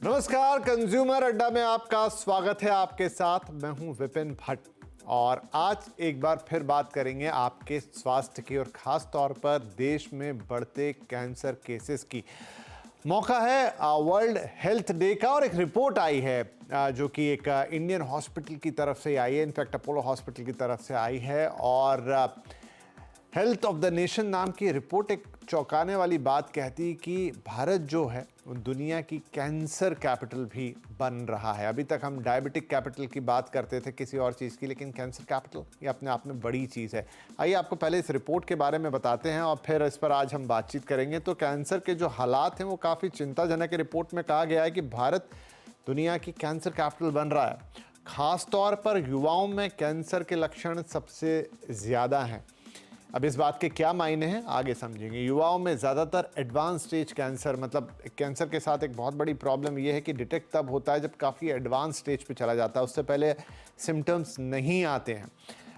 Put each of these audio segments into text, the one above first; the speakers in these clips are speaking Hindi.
नमस्कार, कंज्यूमर अड्डा में आपका स्वागत है। आपके साथ मैं हूं विपिन भट्ट और आज एक बार फिर बात करेंगे आपके स्वास्थ्य की और ख़ास तौर पर देश में बढ़ते कैंसर केसेस की। मौका है वर्ल्ड हेल्थ डे का और एक रिपोर्ट आई है जो कि एक इंडियन हॉस्पिटल की तरफ से आई है, इनफैक्ट अपोलो हॉस्पिटल की तरफ से आई है। और हेल्थ ऑफ द नेशन नाम की रिपोर्ट एक चौंकाने वाली बात कहती है कि भारत जो है दुनिया की कैंसर कैपिटल भी बन रहा है। अभी तक हम डायबिटिक कैपिटल की बात करते थे किसी और चीज़ की, लेकिन कैंसर कैपिटल ये अपने आप में बड़ी चीज़ है। आइए आपको पहले इस रिपोर्ट के बारे में बताते हैं और फिर इस पर आज हम बातचीत करेंगे। तो कैंसर के जो हालात हैं वो काफ़ी चिंताजनक है। रिपोर्ट में कहा गया है कि भारत दुनिया की कैंसर कैपिटल बन रहा है। ख़ास तौर पर युवाओं में कैंसर के लक्षण सबसे ज़्यादा हैं। अब इस बात के क्या मायने हैं आगे समझेंगे। युवाओं में ज़्यादातर एडवांस स्टेज कैंसर, मतलब कैंसर के साथ एक बहुत बड़ी प्रॉब्लम यह है कि डिटेक्ट तब होता है जब काफ़ी एडवांस स्टेज पे चला जाता है, उससे पहले सिम्टम्स नहीं आते हैं।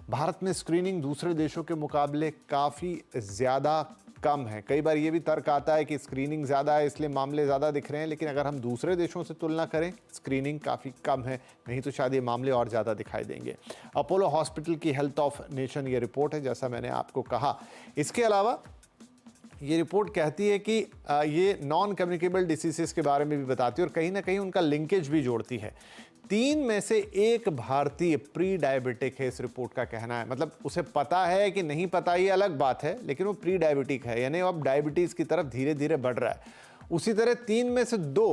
भारत में स्क्रीनिंग दूसरे देशों के मुकाबले काफ़ी ज़्यादा कम है। कई बार ये भी तर्क आता है कि स्क्रीनिंग ज़्यादा है इसलिए मामले ज़्यादा दिख रहे हैं, लेकिन अगर हम दूसरे देशों से तुलना करें स्क्रीनिंग काफ़ी कम है, नहीं तो शायद ये मामले और ज़्यादा दिखाई देंगे। अपोलो हॉस्पिटल की हेल्थ ऑफ नेशन ये रिपोर्ट है, जैसा मैंने आपको कहा। इसके अलावा ये रिपोर्ट कहती है कि ये नॉन कम्युनिकेबल डिसीज़ेस के बारे में भी बताती है और कहीं ना कहीं उनका लिंकेज भी जोड़ती है। 3 में से 1 भारतीय प्री डायबिटिक है, इस रिपोर्ट का कहना है। मतलब उसे पता है कि नहीं पता ये अलग बात है, लेकिन वो प्री डायबिटिक है, यानी अब डायबिटीज़ की तरफ धीरे धीरे बढ़ रहा है। उसी तरह 3 में से 2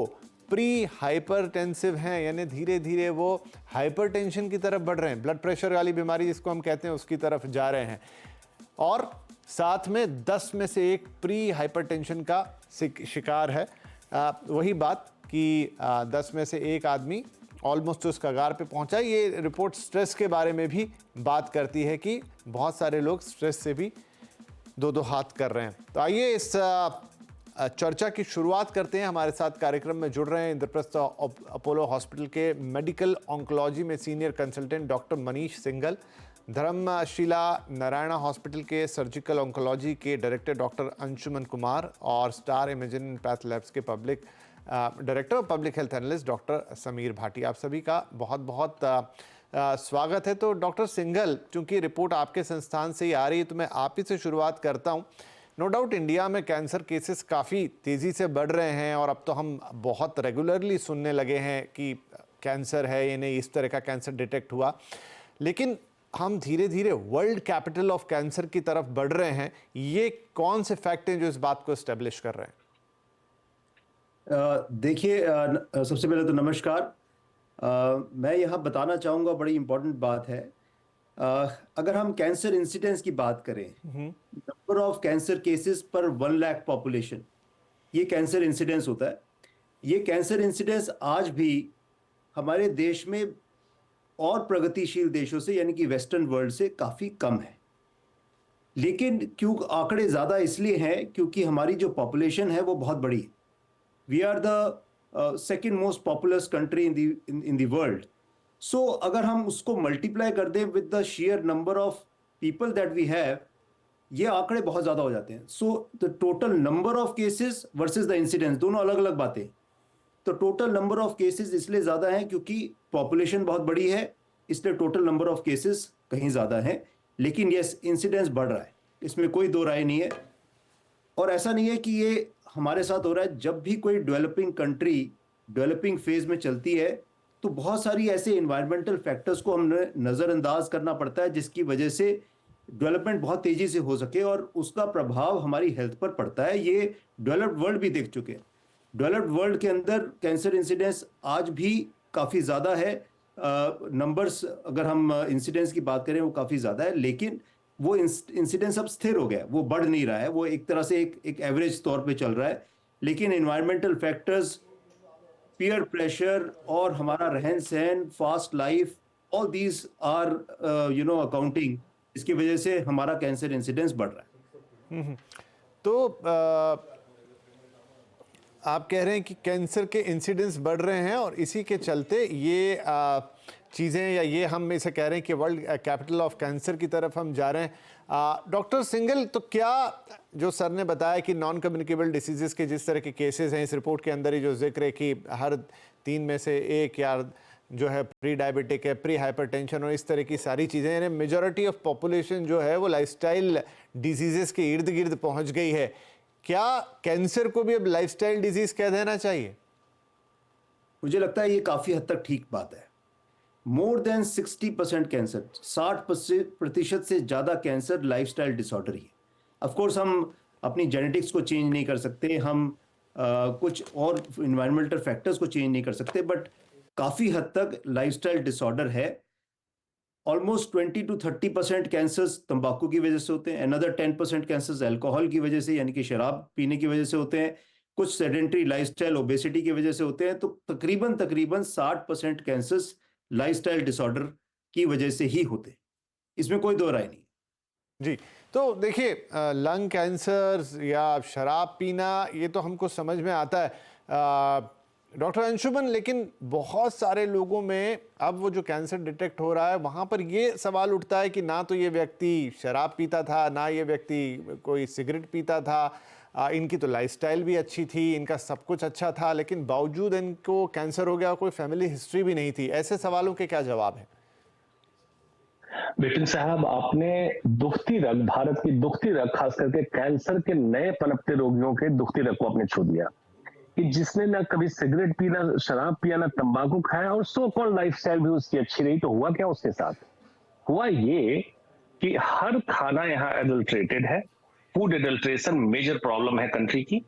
प्री हाइपरटेंसिव हैं, यानी धीरे धीरे वो हाइपरटेंशन की तरफ बढ़ रहे हैं, ब्लड प्रेशर वाली बीमारी जिसको हम कहते हैं उसकी तरफ जा रहे हैं। और साथ में 10 में से 1 प्री हाइपरटेंशन का शिकार है। वही बात कि 10 में से 1 आदमी ऑलमोस्ट उस कगार पे पहुंचा। ये रिपोर्ट स्ट्रेस के बारे में भी बात करती है कि बहुत सारे लोग स्ट्रेस से भी दो हाथ कर रहे हैं। तो आइए इस चर्चा की शुरुआत करते हैं। हमारे साथ कार्यक्रम में जुड़ रहे हैं इंद्रप्रस्थ अपोलो हॉस्पिटल के मेडिकल ऑन्कोलॉजी में senior consultant doctor Manish Singhal, Dharamshila Narayana hospital के सर्जिकल ऑन्कोलॉजी के डायरेक्टर डॉक्टर अंशुमन कुमार और स्टार इमेजिंग पैथ लैब्स के पब्लिक डायरेक्टर और public health analyst doctor Sameer Bhati. आप सभी का बहुत बहुत स्वागत है। तो डॉक्टर सिंघल, चूंकि रिपोर्ट आपके संस्थान से ही आ रही है तो मैं आप ही से शुरुआत करता हूं। नो डाउट इंडिया में कैंसर केसेस काफ़ी तेज़ी से बढ़ रहे हैं और अब तो हम बहुत रेगुलरली सुनने लगे हैं कि कैंसर है या नहीं, इस तरह का कैंसर डिटेक्ट हुआ। लेकिन हम धीरे धीरे वर्ल्ड कैपिटल ऑफ कैंसर की तरफ बढ़ रहे हैं। ये कौन से फैक्ट हैं जो इस बात को एस्टेब्लिश कर रहे हैं? देखिए, सबसे पहले तो नमस्कार। मैं यहाँ बताना चाहूँगा, बड़ी इम्पोर्टेंट बात है। अगर हम कैंसर इंसिडेंस की बात करें, नंबर ऑफ कैंसर केसेस पर 1 लाख पॉपुलेशन, ये कैंसर इंसिडेंस होता है। ये कैंसर इंसिडेंस आज भी हमारे देश में और प्रगतिशील देशों से, यानी कि वेस्टर्न वर्ल्ड से काफ़ी कम है। लेकिन क्यों आंकड़े ज़्यादा इसलिए हैं क्योंकि हमारी जो पॉपुलेशन है वो बहुत बड़ी है। We are the second most populous country in the world. So अगर हम उसको मल्टीप्लाई कर दें with the sheer number of people that we have, ये आंकड़े बहुत ज़्यादा हो जाते हैं। So the total number of cases versus the incidence, दोनों अलग अलग बातें। तो टोटल नंबर ऑफ केसेस इसलिए ज़्यादा है क्योंकि पॉपुलेशन बहुत बड़ी है, इसलिए टोटल नंबर ऑफ केसेस कहीं ज़्यादा है। लेकिन यस, इंसिडेंस बढ़ रहा है, इसमें कोई दो राय नहीं है। और ऐसा नहीं है कि ये हमारे साथ हो रहा है। जब भी कोई डेवलपिंग कंट्री डेवलपिंग फेज में चलती है तो बहुत सारी ऐसे इन्वायरमेंटल फैक्टर्स को हमें नज़रअंदाज करना पड़ता है जिसकी वजह से डेवलपमेंट बहुत तेजी से हो सके और उसका प्रभाव हमारी हेल्थ पर पड़ता है। ये डेवलप्ड वर्ल्ड भी देख चुके हैं। डेवलप्ड वर्ल्ड के अंदर कैंसर इंसिडेंस आज भी काफ़ी ज़्यादा है। नंबर्स अगर हम इंसिडेंस की बात करें वो काफ़ी ज़्यादा है, लेकिन वो इंसिडेंस अब स्थिर हो गया, वो बढ़ नहीं रहा है, वो एक तरह से एक एवरेज तौर पे चल रहा है। लेकिन एनवायरमेंटल फैक्टर्स, पीयर प्रेशर और हमारा रहन सहन, fast life, all these are accounting, इसकी वजह से हमारा कैंसर इंसिडेंस बढ़ रहा है। तो आप कह रहे हैं कि कैंसर के इंसिडेंस बढ़ रहे हैं और इसी के चलते ये चीज़ें, या ये हम इसे कह रहे हैं कि वर्ल्ड कैपिटल ऑफ कैंसर की तरफ हम जा रहे हैं। डॉक्टर सिंघल, तो क्या जो सर ने बताया कि नॉन कम्युनिकेबल डिसीजेस के जिस तरह के केसेस हैं, इस रिपोर्ट के अंदर ही जो जिक्र है कि हर 3 में से 1 या जो है प्री डायबिटिक है, प्री हाइपरटेंशन और इस तरह की सारी चीज़ें, यानी मेजॉरिटी ऑफ पॉपुलेशन जो है वो लाइफस्टाइल डिजीजेस के इर्द गिर्द पहुंच गई है। क्या कैंसर को भी अब लाइफस्टाइल डिजीज कह देना चाहिए? मुझे लगता है ये काफी हद तक ठीक बात है। मोर देन 60% कैंसर, 60% से ज्यादा कैंसर लाइफस्टाइल डिसऑर्डर ही है। ऑफ कोर्स हम अपनी जेनेटिक्स को चेंज नहीं कर सकते, हम कुछ और इन्वायरमेंटल फैक्टर्स को चेंज नहीं कर सकते, बट काफी हद तक लाइफस्टाइल डिसऑर्डर है। ऑलमोस्ट 20 to 30% कैंसर्स तंबाकू की वजह से होते हैं, अनदर 10% कैंसर्स अल्कोहल की वजह से, यानी कि शराब पीने की वजह से होते हैं, कुछ सेडेंटरी लाइफस्टाइल ओबेसिटी की वजह से होते हैं। तो तकरीबन 60% कैंसर्स लाइफस्टाइल डिसऑर्डर की वजह से ही होते हैं, इसमें कोई दो राय नहीं। जी, तो देखिए, लंग कैंसर या शराब पीना ये तो हमको समझ में आता है डॉक्टर अंशुमन, लेकिन बहुत सारे लोगों में अब वो जो कैंसर डिटेक्ट हो रहा है वहाँ पर ये सवाल उठता है कि ना तो ये व्यक्ति शराब पीता था, ना ये व्यक्ति कोई सिगरेट पीता था, इनकी तो लाइफस्टाइल भी अच्छी थी, इनका सब कुछ अच्छा था, लेकिन बावजूद इनको कैंसर हो गया, कोई फैमिली हिस्ट्री भी नहीं थी। ऐसे सवालों के क्या जवाब है? विपिन साहब, आपने दुखती रग, भारत की दुखती रग, खास करके कैंसर के नए पनपते रोगियों के दुखती रग को आपने छू दिया कि जिसने ना कभी सिगरेट पी, ना शराब पिया, ना तंबाकू खाया और सो कॉल्ड लाइफस्टाइल भी उसकी अच्छी रही, तो हुआ क्या उसके साथ? हुआ ये कि हर खाना यहाँ एडल्ट्रेटेड है। फूड एडल्ट्रेशन मेजर प्रॉब्लम है कंट्री की।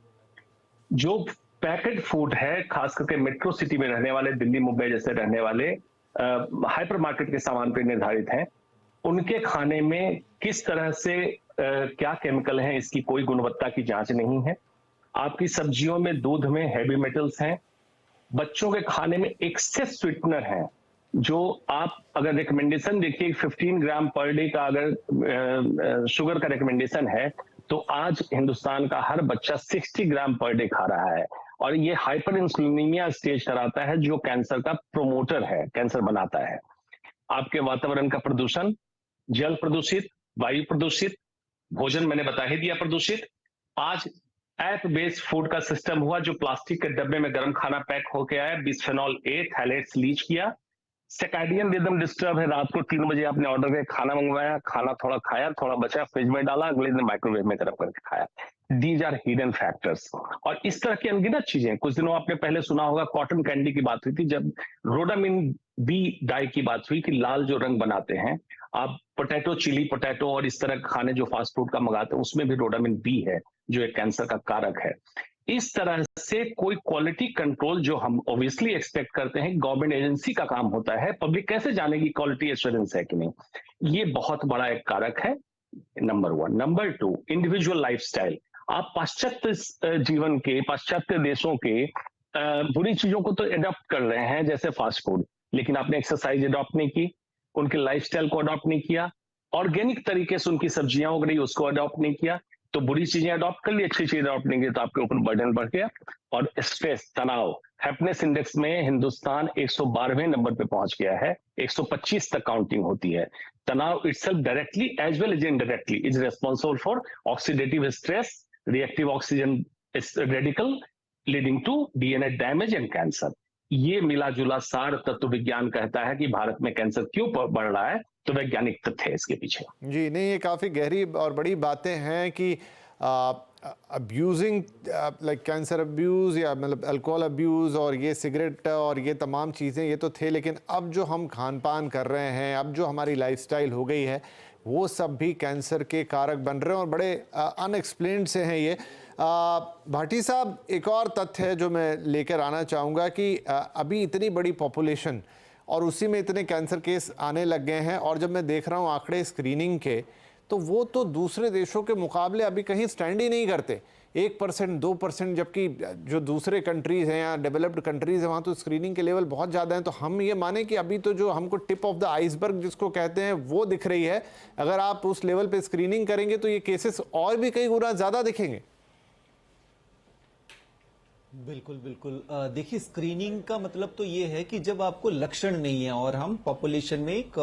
जो पैकेट फूड है, खास करके मेट्रो सिटी में रहने वाले, दिल्ली मुंबई जैसे रहने वाले हाइपर मार्केट के सामान पे निर्धारित हैं, उनके खाने में किस तरह से क्या केमिकल हैं, इसकी कोई गुणवत्ता की जांच नहीं है। आपकी सब्जियों में, दूध में हैवी मेटल्स हैं। बच्चों के खाने में एक्सेस स्वीटनर है, जो आप अगर रिकमेंडेशन देखिए 15 ग्राम पर डे का अगर शुगर का रिकमेंडेशन है, तो आज हिंदुस्तान का हर बच्चा 60 ग्राम पर डे खा रहा है, और ये हाइपर इंसुलिनीमिया स्टेज कराता है, जो कैंसर का प्रोमोटर है, कैंसर बनाता है। आपके वातावरण का प्रदूषण, जल प्रदूषित, वायु प्रदूषित, भोजन मैंने बता ही दिया प्रदूषित। आज ऐप बेस्ड फूड का सिस्टम हुआ, जो प्लास्टिक के डब्बे में गर्म खाना पैक होके आया, बिस्फेनॉल ए, थैलेट्स लीच किया। सर्कैडियन रिदम डिस्टर्ब है, रात को 3 बजे आपने ऑर्डर करके खाना मंगवाया, खाना थोड़ा खाया, थोड़ा बचा, फ्रिज में डाला, अगले दिन माइक्रोवेव में गर्म करके खाया। These are hidden factors. और इस तरह की अनगिनत चीजें, कुछ दिनों आपने पहले सुना होगा कॉटन कैंडी की बात हुई थी, जब रोडामिन बी डाई की बात हुई कि लाल जो रंग बनाते हैं, आप पोटैटो, चिली पोटैटो और इस तरह खाने जो फास्ट फूड का मंगाते हैं, उसमें भी रोडामिन बी है, जो एक कैंसर का कारक है। इस तरह से कोई क्वालिटी कंट्रोल जो हम ऑब्वियसली एक्सपेक्ट करते हैं, गवर्नमेंट एजेंसी का काम होता है, पब्लिक कैसे जानेगी क्वालिटी एश्योरेंस है कि नहीं, ये बहुत बड़ा एक कारक है, नंबर 1। Number 2, individual lifestyle. आप पाश्चात्य जीवन के, पाश्चात्य देशों के बुरी चीजों को तो एडॉप्ट कर रहे हैं, जैसे फास्ट फूड, लेकिन आपने एक्सरसाइज एडॉप्ट नहीं की, उनके लाइफस्टाइल को अडॉप्ट नहीं किया, ऑर्गेनिक तरीके से उनकी सब्जियां उग रही उसको अडॉप्ट नहीं किया, तो बुरी चीजें अडॉप्ट कर ली, अच्छी चीजें अडॉप्ट नहीं की, तो आपके ऊपर बर्डन बढ़ गया। और स्ट्रेस, तनाव, हैप्पीनेस इंडेक्स में हिंदुस्तान 112वें नंबर पे पहुंच गया है, 125 तक काउंटिंग होती है। तनाव itself directly as well as indirectly is responsible for oxidative stress, reactive oxygen radical leading to DNA damage and cancer. ये मिला जुला सार तत्व विज्ञान कहता है कि भारत में कैंसर क्यों बढ़ रहा है, तो वैज्ञानिक तथ्य है इसके पीछे। जी नहीं, ये काफ़ी गहरी और बड़ी बातें हैं कि अब्यूजिंग लाइक कैंसर अब्यूज़ या मतलब अल्कोहल अब्यूज़ और ये सिगरेट और ये तमाम चीज़ें ये तो थे, लेकिन अब जो हम खान पान कर रहे हैं, अब जो हमारी लाइफस्टाइल हो गई है, वो सब भी कैंसर के कारक बन रहे हैं और बड़े अनएक्सप्लेन्ड से हैं ये। भाटी साहब, एक और तथ्य है जो मैं लेकर आना चाहूँगा कि अभी इतनी बड़ी पॉपुलेशन और उसी में इतने कैंसर केस आने लग गए हैं, और जब मैं देख रहा हूँ आंकड़े स्क्रीनिंग के, तो वो तो दूसरे देशों के मुकाबले अभी कहीं स्टैंड ही नहीं करते। 1%, 2%, जबकि जो दूसरे कंट्रीज़ हैं या डेवलप्ड कंट्रीज़ हैं वहाँ तो स्क्रीनिंग के लेवल बहुत ज़्यादा हैं। तो हम ये माने कि अभी तो जो हमको टिप ऑफ द आइसबर्ग जिसको कहते हैं वो दिख रही है, अगर आप उस लेवल पे स्क्रीनिंग करेंगे तो ये केसेस और भी कई गुना ज़्यादा दिखेंगे। बिल्कुल बिल्कुल। देखिए, स्क्रीनिंग का मतलब तो ये है कि जब आपको लक्षण नहीं है और हम पॉपुलेशन में एक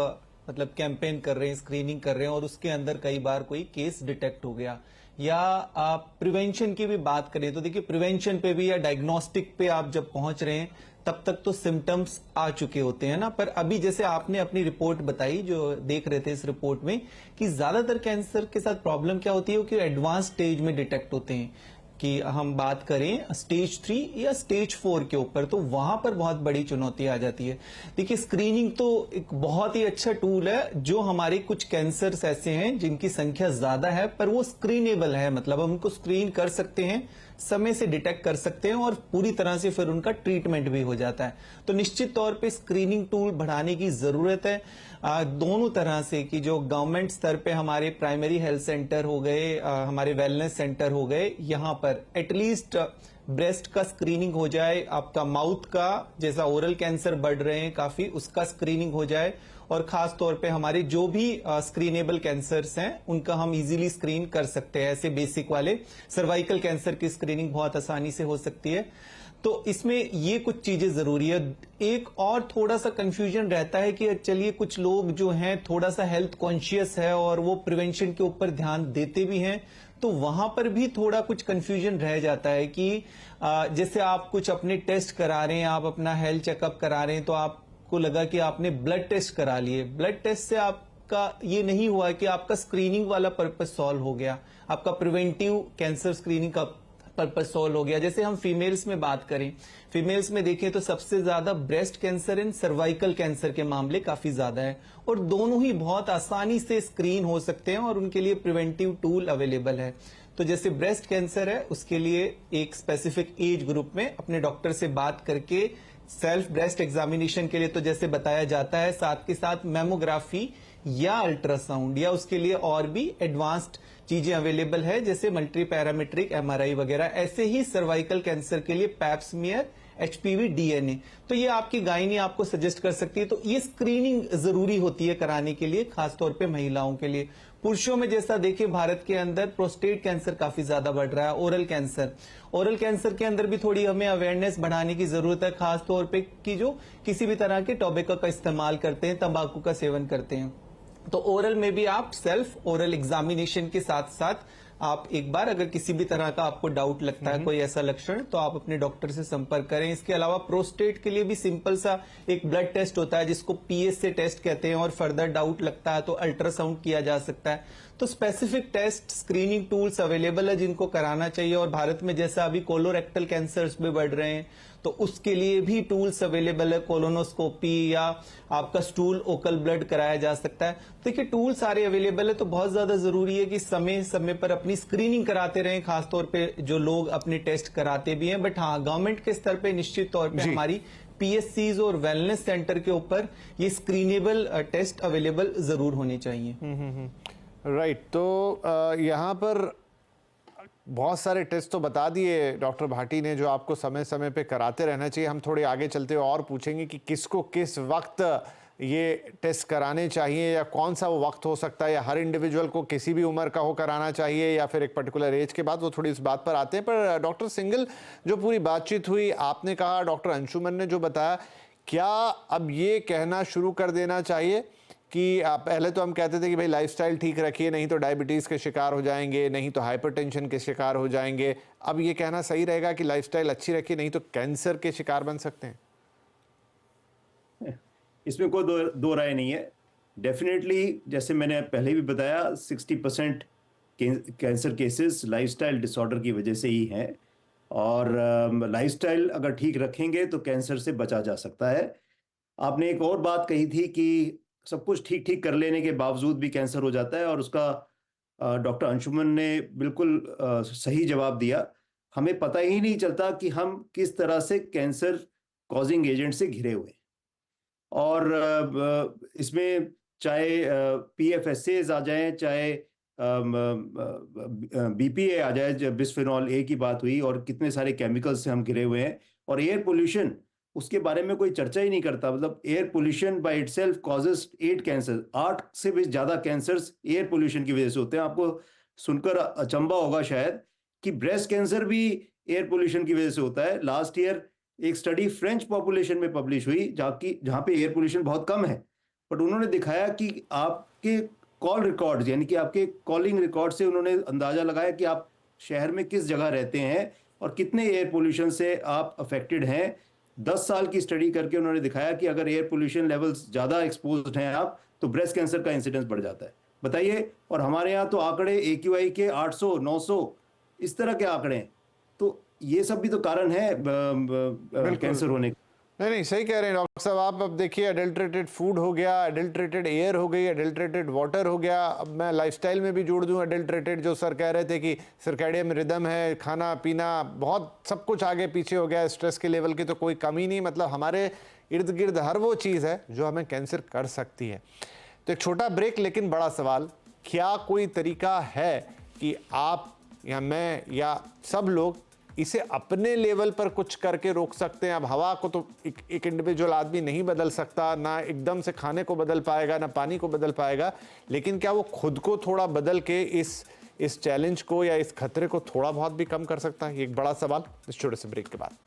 मतलब कैंपेन कर रहे हैं, स्क्रीनिंग कर रहे हैं और उसके अंदर कई बार कोई केस डिटेक्ट हो गया, या आप प्रिवेंशन की भी बात करें तो देखिए, प्रिवेंशन पे भी या डायग्नोस्टिक पे आप जब पहुंच रहे हैं तब तक तो सिम्टम्स आ चुके होते हैं ना। पर अभी जैसे आपने अपनी रिपोर्ट बताई, जो देख रहे थे इस रिपोर्ट में, कि ज्यादातर कैंसर के साथ प्रॉब्लम क्या होती है कि एडवांस स्टेज में डिटेक्ट होते हैं। कि हम बात करें स्टेज 3 या स्टेज 4 के ऊपर, तो वहां पर बहुत बड़ी चुनौती आ जाती है। देखिए, स्क्रीनिंग तो एक बहुत ही अच्छा टूल है, जो हमारे कुछ कैंसर्स ऐसे हैं जिनकी संख्या ज्यादा है पर वो स्क्रीनेबल है, मतलब हम उनको स्क्रीन कर सकते हैं, समय से डिटेक्ट कर सकते हैं और पूरी तरह से फिर उनका ट्रीटमेंट भी हो जाता है। तो निश्चित तौर पे स्क्रीनिंग टूल बढ़ाने की जरूरत है दोनों तरह से, कि जो गवर्नमेंट स्तर पे हमारे प्राइमरी हेल्थ सेंटर हो गए, हमारे वेलनेस सेंटर हो गए, यहाँ पर एटलीस्ट ब्रेस्ट का स्क्रीनिंग हो जाए, आपका माउथ का, जैसा ओरल कैंसर बढ़ रहे हैं काफी, उसका स्क्रीनिंग हो जाए, और खास तौर पे हमारे जो भी स्क्रीनेबल कैंसर्स हैं उनका हम इजीली स्क्रीन कर सकते हैं। ऐसे बेसिक वाले सर्वाइकल कैंसर की स्क्रीनिंग बहुत आसानी से हो सकती है। तो इसमें ये कुछ चीजें जरूरी है। एक और थोड़ा सा कंफ्यूजन रहता है कि चलिए, कुछ लोग जो हैं थोड़ा सा हेल्थ कॉन्शियस है और वो प्रिवेंशन के ऊपर ध्यान देते भी हैं, तो वहां पर भी थोड़ा कुछ कंफ्यूजन रह जाता है कि जैसे आप कुछ अपने टेस्ट करा रहे हैं, आप अपना हेल्थ चेकअप करा रहे हैं, तो आपको लगा कि आपने ब्लड टेस्ट करा लिए, ब्लड टेस्ट से आपका ये नहीं हुआ कि आपका स्क्रीनिंग वाला पर्पज सॉल्व हो गया, आपका प्रिवेंटिव कैंसर स्क्रीनिंग का पर्पज सॉल्व हो गया। जैसे हम फीमेल्स में बात करें, फीमेल्स में देखें तो सबसे ज्यादा breast cancer and cervical cancer के मामले काफी ज्यादा है, और दोनों ही बहुत आसानी से स्क्रीन हो सकते हैं और उनके लिए प्रिवेंटिव टूल अवेलेबल है। तो जैसे ब्रेस्ट कैंसर है, उसके लिए एक स्पेसिफिक एज ग्रुप में अपने डॉक्टर से बात करके सेल्फ ब्रेस्ट एग्जामिनेशन के लिए तो जैसे बताया जाता है, साथ के साथ मेमोग्राफी या अल्ट्रासाउंड, या उसके लिए और भी एडवांस्ड चीजें अवेलेबल है, जैसे मल्टी पैरामीट्रिक एमआरआई वगैरह। ऐसे ही सर्वाइकल कैंसर के लिए पैप्समियर, एचपीवी डीएनए, तो ये आपकी गायनी आपको सजेस्ट कर सकती है। तो ये स्क्रीनिंग जरूरी होती है कराने के लिए, खासतौर पे महिलाओं के लिए। पुरुषों में जैसा देखिए, भारत के अंदर प्रोस्टेट कैंसर काफी ज्यादा बढ़ रहा है, ओरल कैंसर के अंदर भी थोड़ी हमें अवेयरनेस बढ़ाने की जरूरत है, खासतौर पे कि जो किसी भी तरह के टोबैको का इस्तेमाल करते हैं, तंबाकू का सेवन करते हैं। तो ओरल में भी आप सेल्फ ओरल एग्जामिनेशन के साथ साथ आप एक बार, अगर किसी भी तरह का आपको डाउट लगता है, कोई ऐसा लक्षण, तो आप अपने डॉक्टर से संपर्क करें। इसके अलावा प्रोस्टेट के लिए भी सिंपल सा एक ब्लड टेस्ट होता है, जिसको पीएसए टेस्ट कहते हैं, और फर्दर डाउट लगता है तो अल्ट्रासाउंड किया जा सकता है। तो specific test, screening tools available है जिनको कराना चाहिए। और भारत में जैसा अभी कोलोरेक्टल कैंसर्स भी बढ़ रहे हैं, तो उसके लिए भी टूल्स अवेलेबल है, कोलोनोस्कोपी या आपका स्टूल ओकल ब्लड कराया जा सकता है। देखिए, टूल सारे अवेलेबल है, तो बहुत ज्यादा जरूरी है कि समय समय पर अपनी स्क्रीनिंग कराते रहें, खासतौर पे जो लोग अपने टेस्ट कराते भी हैं। बट हाँ, गवर्नमेंट के स्तर पे निश्चित तौर पे हमारी पीएससीज और वेलनेस सेंटर के ऊपर ये स्क्रीनेबल टेस्ट अवेलेबल जरूर होने चाहिए। राइट। तो यहाँ पर बहुत सारे टेस्ट तो बता दिए डॉक्टर भाटी ने, जो आपको समय समय पे कराते रहना चाहिए। हम थोड़े आगे चलते हुए और पूछेंगे कि किसको किस वक्त ये टेस्ट कराने चाहिए, या कौन सा वो वक्त हो सकता है, या हर इंडिविजुअल को किसी भी उम्र का हो कराना चाहिए, या फिर एक पर्टिकुलर एज के बाद, वो थोड़ी इस बात पर आते हैं। पर डॉक्टर सिंघल, जो पूरी बातचीत हुई, आपने कहा, डॉक्टर अंशुमन ने जो बताया, क्या अब ये कहना शुरू कर देना चाहिए कि पहले तो हम कहते थे कि भाई लाइफस्टाइल ठीक रखिए, नहीं तो डायबिटीज के शिकार हो जाएंगे, नहीं तो हाइपरटेंशन के शिकार हो जाएंगे, अब ये कहना सही रहेगा कि लाइफस्टाइल अच्छी रखिए, नहीं तो कैंसर के शिकार बन सकते हैं? इसमें कोई दो राय नहीं है। डेफिनेटली, जैसे मैंने पहले भी बताया, 60% कैंसर केसेस लाइफस्टाइल डिसऑर्डर की वजह से ही हैं, और लाइफस्टाइल अगर ठीक रखेंगे तो कैंसर से बचा जा सकता है। आपने एक और बात कही थी कि सब कुछ ठीक ठीक कर लेने के बावजूद भी कैंसर हो जाता है, और उसका डॉक्टर अंशुमन ने बिल्कुल सही जवाब दिया। हमें पता ही नहीं चलता कि हम किस तरह से कैंसर कॉजिंग एजेंट से घिरे हुए हैं। और इसमें चाहे पीएफएसएज आ जाए, चाहे बीपीए आ जाए, बिस्फेनॉल ए की बात हुई, और कितने सारे केमिकल्स से हम घिरे हुए हैं। और एयर पोल्यूशन, उसके बारे में कोई चर्चा ही नहीं करता। मतलब air pollution by itself causes 8 cancer, 8 से भी ज्यादा कैंसर्स एयर पोल्यूशन की वजह से होते हैं। आपको सुनकर अचंभा होगा शायद कि ब्रेस्ट कैंसर भी एयर पोल्यूशन की वजह से होता है। लास्ट ईयर एक स्टडी फ्रेंच पॉपुलेशन में पब्लिश हुई जहाँ पे एयर पोल्यूशन बहुत कम है, बट उन्होंने दिखाया कि आपके कॉल रिकॉर्ड्स यानी कि आपके कॉलिंग रिकॉर्ड से उन्होंने अंदाजा लगाया कि आप शहर में किस जगह रहते हैं और कितने एयर पोल्यूशन से आप अफेक्टेड हैं। 10 साल की स्टडी करके उन्होंने दिखाया कि अगर एयर पोल्यूशन लेवल्स ज़्यादा एक्सपोज्ड हैं आप, तो ब्रेस्ट कैंसर का इंसिडेंस बढ़ जाता है। बताइए, और हमारे यहाँ तो आंकड़े AQI के 800 900 इस तरह के आंकड़े हैं, तो ये सब भी तो कारण है कैंसर होने का। नहीं, सही कह रहे हैं डॉक्टर साहब आप। अब देखिए, अडल्ट्रेटेड फूड हो गया, अडल्ट्रेटेड एयर हो गई, अडल्ट्रेटेड वाटर हो गया। अब मैं लाइफस्टाइल में भी जोड़ दूं अडल्ट्रेटेड, जो सर कह रहे थे कि सर्कैडियन रिदम है, खाना पीना, बहुत सब कुछ आगे पीछे हो गया। स्ट्रेस के लेवल की तो कोई कमी नहीं, मतलब हमारे इर्द गिर्द हर वो चीज़ है जो हमें कैंसर कर सकती है। तो एक छोटा ब्रेक, लेकिन बड़ा सवाल, क्या कोई तरीका है कि आप या मैं या सब लोग इसे अपने लेवल पर कुछ करके रोक सकते हैं? अब हवा को तो एक इंडिविजुअल आदमी नहीं बदल सकता, ना एकदम से खाने को बदल पाएगा, ना पानी को बदल पाएगा, लेकिन क्या वो खुद को थोड़ा बदल के इस चैलेंज को या इस खतरे को थोड़ा बहुत भी कम कर सकता है? ये एक बड़ा सवाल इस छोटे से ब्रेक के बाद।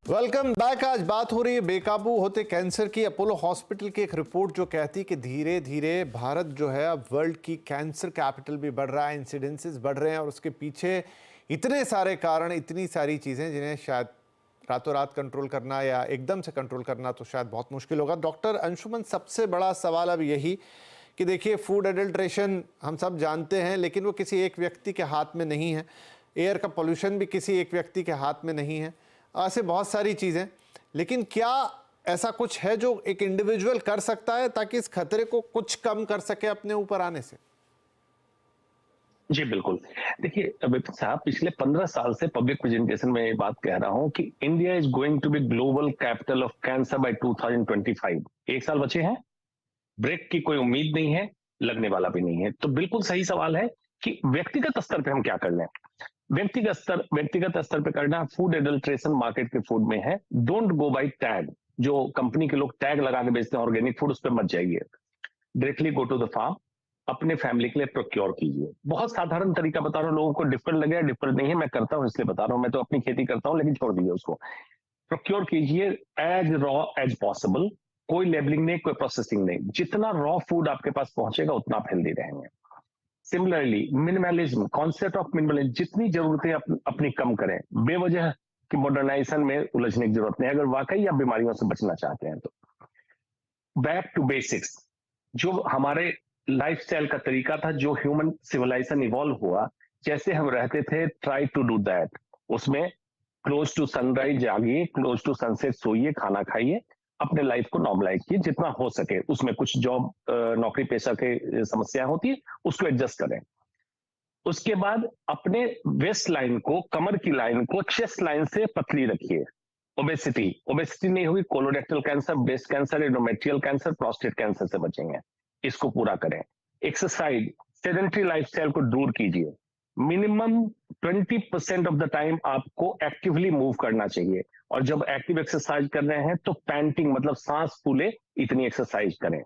Welcome back. आज बात हो रही है बेकाबू होते कैंसर की। अपोलो हॉस्पिटल की एक रिपोर्ट जो कहती है कि धीरे धीरे भारत जो है अब वर्ल्ड की कैंसर कैपिटल भी बढ़ रहा है, इंसिडेंसेस बढ़ रहे हैं, और उसके पीछे इतने सारे कारण, इतनी सारी चीज़ें जिन्हें शायद रातों रात कंट्रोल करना या एकदम से कंट्रोल करना तो शायद बहुत मुश्किल होगा। डॉक्टर अंशुमन, सबसे बड़ा सवाल अब यही कि देखिए, फूड एडल्ट्रेशन हम सब जानते हैं, लेकिन वो किसी एक व्यक्ति के हाथ में नहीं है। एयर का पोल्यूशन भी किसी एक व्यक्ति के हाथ में नहीं है। ऐसे बहुत सारी चीज़ें, लेकिन क्या ऐसा कुछ है जो एक इंडिविजुअल कर सकता है ताकि इस खतरे को कुछ कम कर सके अपने ऊपर आने से? जी बिल्कुल। देखिए विपिन साहब, पिछले 15 साल से पब्लिक प्रेजेंटेशन में ये बात कह रहा हूं कि India is going to be global capital of cancer by 2025। एक साल बचे हैं, ब्रेक की कोई उम्मीद नहीं है, लगने वाला भी नहीं है। तो बिल्कुल सही सवाल है कि व्यक्तिगत स्तर पे हम क्या कर लें। व्यक्तिगत स्तर पे करना, फूड एडल्ट्रेशन मार्केट के फूड में है। डोंट गो बाय टैग, जो कंपनी के लोग टैग लगा के बेचते हैं ऑर्गेनिक फूड, उस पर मत जाइए। Directly go to the farm, अपने फैमिली के लिए प्रोक्योर कीजिए। बहुत साधारण तरीका बता रहा हूँ, लोगों को डिफरेंट लगे, डिफरेंट नहीं है, मैं करता हूँ इसलिए बता रहा हूँ। मैं तो अपनी खेती करता हूँ, लेकिन छोड़ दीजिए उसको। प्रोक्योर कीजिए एज रॉ एज पॉसिबल, कोई लेबलिंग नहीं, कोई प्रोसेसिंग नहीं। जितना रॉ फूड आपके पास पहुंचेगा उतना आप हेल्दी रहेंगे। Similarly minimalism, concept of minimalism, जितनी जरूरतें अपनी कम करें, बेवजह की मॉडर्नाइजेशन में उलझने की जरूरत नहीं। अगर वाकई आप बीमारियों से बचना चाहते हैं तो बैक टू बेसिक्स, जो हमारे लाइफस्टाइल का तरीका था, जो ह्यूमन सिविलाइजेशन इवॉल्व हुआ, जैसे हम रहते थे, ट्राई टू डू दैट। उसमें क्लोज टू सनराइज जागिए, क्लोज टू सनसेट सोइए, खाना खाइए, अपने लाइफ को नॉर्मलाइज कीजिए जितना हो सके। उसमें कुछ जॉब नौकरी पेशा के समस्या होती है, उसको एडजस्ट करें। उसके बाद अपने वेस्ट लाइन को, कमर की लाइन को चेस्ट लाइन से पतली रखिए। ओबेसिटी नहीं होगी, colorectal cancer, breast cancer, endometrial cancer, prostate cancer से बचेंगे। इसको पूरा करें। एक्सरसाइज, सेडेंटरी लाइफस्टाइल को दूर कीजिए। मिनिमम 20% ऑफ द टाइम आपको एक्टिवली मूव करना चाहिए, और जब एक्टिव एक्सरसाइज कर रहे हैं तो पैंटिंग मतलब सांस फूले इतनी एक्सरसाइज करें।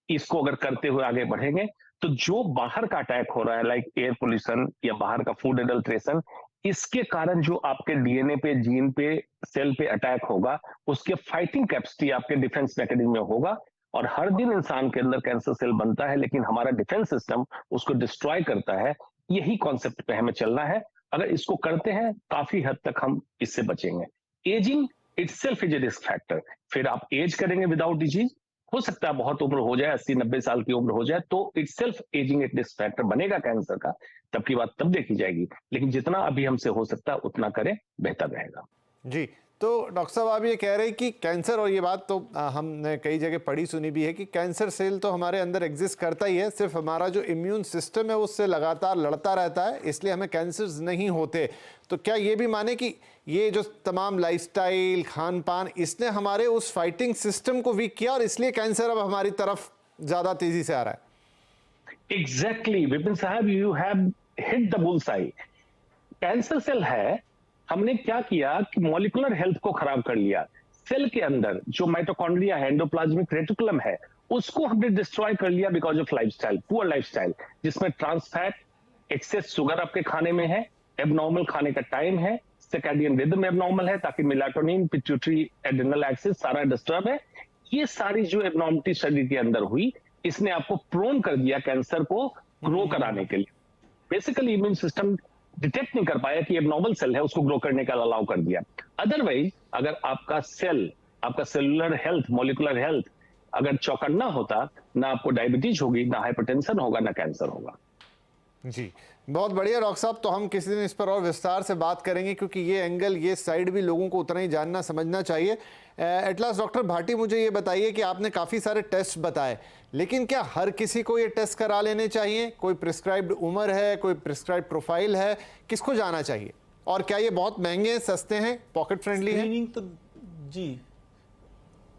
इसको अगर करते हुए आगे बढ़ेंगे तो जो बाहर का अटैक हो रहा है, लाइक एयर पोल्यूशन या बाहर का फूड एडल्ट्रेशन, इसके कारण जो आपके डीएनए पे, जीन पे, सेल पे अटैक होगा, उसके फाइटिंग कैपेसिटी आपके डिफेंस मैकेनिज्म में होगा। और हर दिन इंसान के अंदर कैंसर सेल बनता है, लेकिन हमारा डिफेंस सिस्टम उसको डिस्ट्रॉय करता है। यही कॉन्सेप्ट पे हमें चलना है। अगर इसको करते हैं, काफी हद तक हम इससे बचेंगे। Ageing itself is a risk factor. फिर आप एज करेंगे विदाउट डिजीज, हो सकता है बहुत उम्र हो जाए, 80-90 साल की उम्र हो जाए, तो इटसेल्फ एजिंग एक रिस्क फैक्टर बनेगा कैंसर का। तब की बात तब देखी जाएगी, लेकिन जितना अभी हमसे हो सकता है उतना करें, बेहतर रहेगा। जी, तो डॉक्टर साहब आप ये कह रहे हैं कि कैंसर, और ये बात तो हमने कई जगह पढ़ी सुनी भी है कि कैंसर सेल तो हमारे अंदर एग्जिस्ट करता ही है, सिर्फ हमारा जो इम्यून सिस्टम है उससे लगातार लड़ता रहता है, इसलिए हमें कैंसर्स नहीं होते। तो क्या ये भी माने कि ये जो तमाम लाइफस्टाइल, खान पान, इसने हमारे उस फाइटिंग सिस्टम को वीक किया और इसलिए कैंसर अब हमारी तरफ ज्यादा तेजी से आ रहा है? एग्जैक्टली विपिन साहब, you have hit the bullseye. Cancer cell है, हमने क्या किया कि मॉलिक्यूलर हेल्थ को खराब कर लिया। सेल के अंदर जो माइटोकॉन्ड्रिया है, एंडोप्लाज्मिक रेटिकुलम है, उसको हमने डिस्ट्रॉय कर लिया because of lifestyle, poor lifestyle, जिसमें ट्रांस फैट, एक्सेस शुगर आपके खाने में है, एबनॉर्मल खाने का टाइम है, सर्कैडियन रिदम एबनॉर्मल है, ताकि मेलाटोनिन, पिट्यूटरी, एड्रिनल एक्सिस सारा डिस्टर्ब है। ये सारी जो एबनॉर्मलिटी शरीर के अंदर हुई, इसने आपको प्रोन कर दिया कैंसर को ग्रो कराने के लिए। बेसिकली इम्यून सिस्टम डिटेक्ट नहीं कर पाया कि एबनॉर्मल सेल है, उसको ग्रो करने का अलाउ कर दिया। अदरवाइज अगर आपका सेल, आपका सेलुलर हेल्थ, मॉलिक्यूलर हेल्थ अगर चौकन्ना होता, ना आपको डायबिटीज होगी, ना हाइपरटेंशन होगा, ना कैंसर होगा। जी, बहुत बढ़िया डॉक्टर साहब। तो हम किसी दिन इस पर और विस्तार से बात करेंगे, क्योंकि ये एंगल, ये साइड भी लोगों को उतना ही जानना समझना चाहिए। एट लास्ट डॉक्टर भाटी, मुझे ये बताइए कि आपने काफ़ी सारे टेस्ट बताए, लेकिन क्या हर किसी को ये टेस्ट करा लेने चाहिए? कोई प्रिस्क्राइब्ड उम्र है, कोई प्रिस्क्राइब्ड प्रोफाइल है, किसको जाना चाहिए? और क्या ये बहुत महंगे हैं, सस्ते हैं, पॉकेट फ्रेंडली है? स्क्रीनिंग तो जी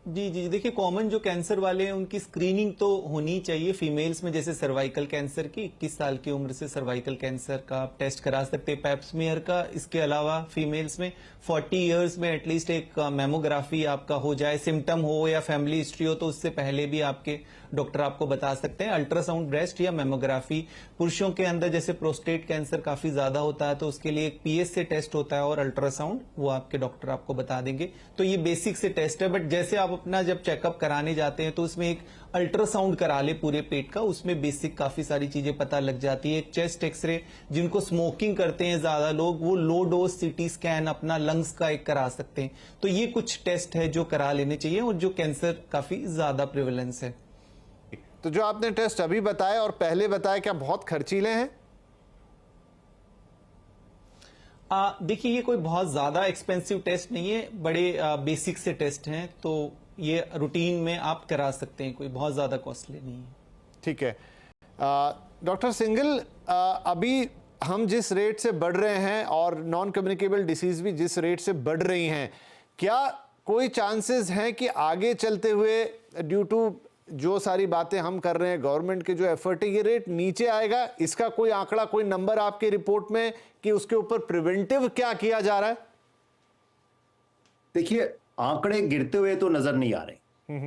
जी जी देखिए, कॉमन जो कैंसर वाले हैं उनकी स्क्रीनिंग तो होनी चाहिए। फीमेल्स में जैसे सर्वाइकल कैंसर की 21 साल की उम्र से सर्वाइकल कैंसर का आप टेस्ट करा सकते हैं, पैप्समियर का। इसके अलावा फीमेल्स में 40 इयर्स में एटलीस्ट एक मैमोग्राफी आपका हो जाए, सिम्टम हो या फैमिली हिस्ट्री हो, तो उससे पहले भी आपके डॉक्टर आपको बता सकते हैं। अल्ट्रासाउंड ब्रेस्ट या मैमोग्राफी, पुरुषों के अंदर जैसे प्रोस्टेट कैंसर काफी ज्यादा होता है तो उसके लिए एक PSA टेस्ट होता है और अल्ट्रासाउंड, वो आपके डॉक्टर आपको बता देंगे। तो ये बेसिक से टेस्ट है। बट जैसे आप अपना जब चेकअप कराने जाते हैं तो उसमें एक अल्ट्रासाउंड करा ले पूरे पेट का, उसमें बेसिक काफी सारी चीजें पता लग जाती है। एक चेस्ट एक्सरे, जिनको स्मोकिंग करते हैं ज्यादा लोग, वो लो डोज CT स्कैन अपना लंग्स का एक करा सकते हैं। तो ये कुछ टेस्ट है जो करा लेने चाहिए और जो कैंसर काफी ज्यादा प्रिवेलेंस है। तो जो आपने टेस्ट अभी बताए और पहले बताए, क्या बहुत खर्चीले हैं? देखिए, ये कोई बहुत ज्यादा एक्सपेंसिव टेस्ट नहीं है, बड़े बेसिक से टेस्ट हैं, तो ये रूटीन में आप करा सकते हैं, कोई बहुत ज्यादा कॉस्टली नहीं है। ठीक है डॉक्टर सिंघल, अभी हम जिस रेट से बढ़ रहे हैं और नॉन कम्युनिकेबल डिसीज भी जिस रेट से बढ़ रही हैं, क्या कोई चांसेस हैं कि आगे चलते हुए ड्यू टू जो सारी बातें हम कर रहे हैं, गवर्नमेंट के जो एफर्ट है, ये रेट नीचे आएगा? इसका कोई आंकड़ा, कोई नंबर आपके रिपोर्ट में कि उसके ऊपर प्रिवेंटिव क्या किया जा रहा है? देखिए, आंकड़े गिरते हुए तो नजर नहीं आ रहे।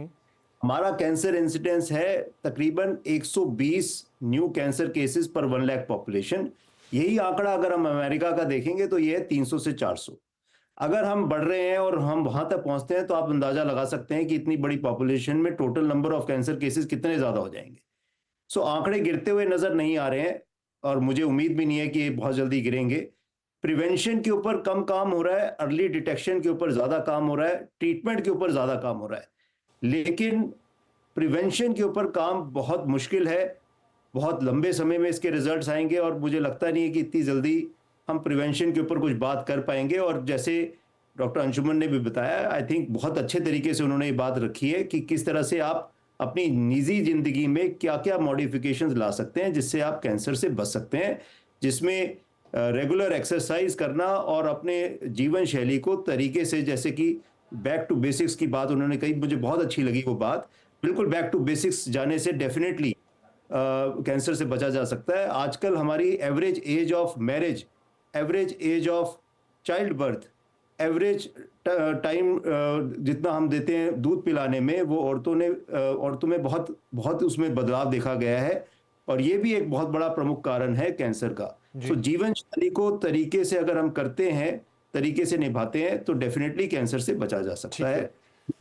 हमारा कैंसर इंसिडेंस है तकरीबन 120 न्यू कैंसर केसेस पर 1 लाख पॉपुलेशन। यही आंकड़ा अगर हम अमेरिका का देखेंगे तो ये है 300 से 400। अगर हम बढ़ रहे हैं और हम वहां तक पहुंचते हैं तो आप अंदाजा लगा सकते हैं कि इतनी बड़ी पॉपुलेशन में total number of cancer cases कितने ज्यादा हो जाएंगे। सो आंकड़े गिरते हुए नजर नहीं आ रहे हैं और मुझे उम्मीद भी नहीं है कि ये बहुत जल्दी गिरेंगे। प्रिवेंशन के ऊपर कम काम हो रहा है, अर्ली डिटेक्शन के ऊपर ज्यादा काम हो रहा है, ट्रीटमेंट के ऊपर ज्यादा काम हो रहा है, लेकिन प्रिवेंशन के ऊपर काम बहुत मुश्किल है। बहुत लंबे समय में इसके रिजल्ट्स आएंगे और मुझे लगता नहीं है कि इतनी जल्दी हम प्रिवेंशन के ऊपर कुछ बात कर पाएंगे। और जैसे डॉक्टर अंशुमन ने भी बताया, आई थिंक बहुत अच्छे तरीके से उन्होंने ये बात रखी है कि किस तरह से आप अपनी निजी जिंदगी में क्या क्या मॉडिफिकेशंस ला सकते हैं जिससे आप कैंसर से बच सकते हैं, जिसमें रेगुलर एक्सरसाइज करना और अपने जीवन शैली को तरीके से, जैसे कि बैक टू बेसिक्स की बात उन्होंने कही, मुझे बहुत अच्छी लगी वो बात। बिल्कुल बैक टू बेसिक्स जाने से डेफिनेटली कैंसर से बचा जा सकता है। आजकल हमारी average age of marriage, average age of child birth, average time जितना हम देते हैं दूध पिलाने में, वो औरतों में बहुत उसमें बदलाव देखा गया है और ये भी एक बहुत बड़ा प्रमुख कारण है कैंसर का। तो जीवन शैली को तरीके से अगर हम करते हैं, तरीके से निभाते हैं, तो डेफिनेटली कैंसर से बचा जा सकता है।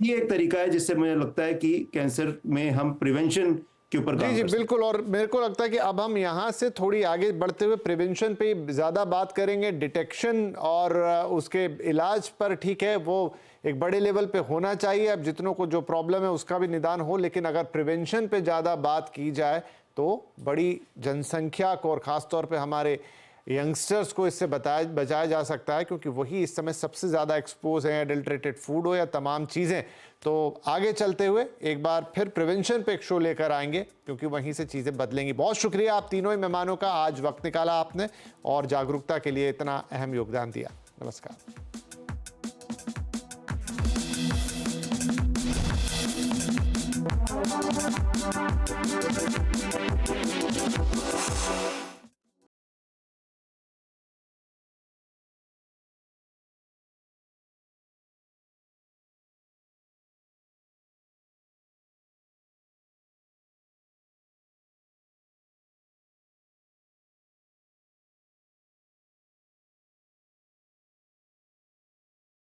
ये एक तरीका है जिससे मुझे लगता है कि कैंसर में हम प्रिवेंशन के ऊपर काम जी बिल्कुल। और मेरे को लगता है कि अब हम यहाँ से थोड़ी आगे बढ़ते हुए प्रिवेंशन पे ज़्यादा बात करेंगे। डिटेक्शन और उसके इलाज पर ठीक है, वो एक बड़े लेवल पे होना चाहिए, अब जितनों को जो प्रॉब्लम है उसका भी निदान हो, लेकिन अगर प्रिवेंशन पे ज़्यादा बात की जाए तो बड़ी जनसंख्या को और ख़ासतौर पे हमारे यंगस्टर्स को इससे बचाया जा सकता है, क्योंकि वही इस समय सबसे ज़्यादा एक्सपोज हैं, एडल्ट्रेटेड फूड हो या तमाम चीज़ें। तो आगे चलते हुए एक बार फिर प्रिवेंशन पे एक शो लेकर आएंगे, क्योंकि वहीं से चीज़ें बदलेंगी। बहुत शुक्रिया आप तीनों ही मेहमानों का, आज वक्त निकाला आपने और जागरूकता के लिए इतना अहम योगदान दिया। नमस्कार।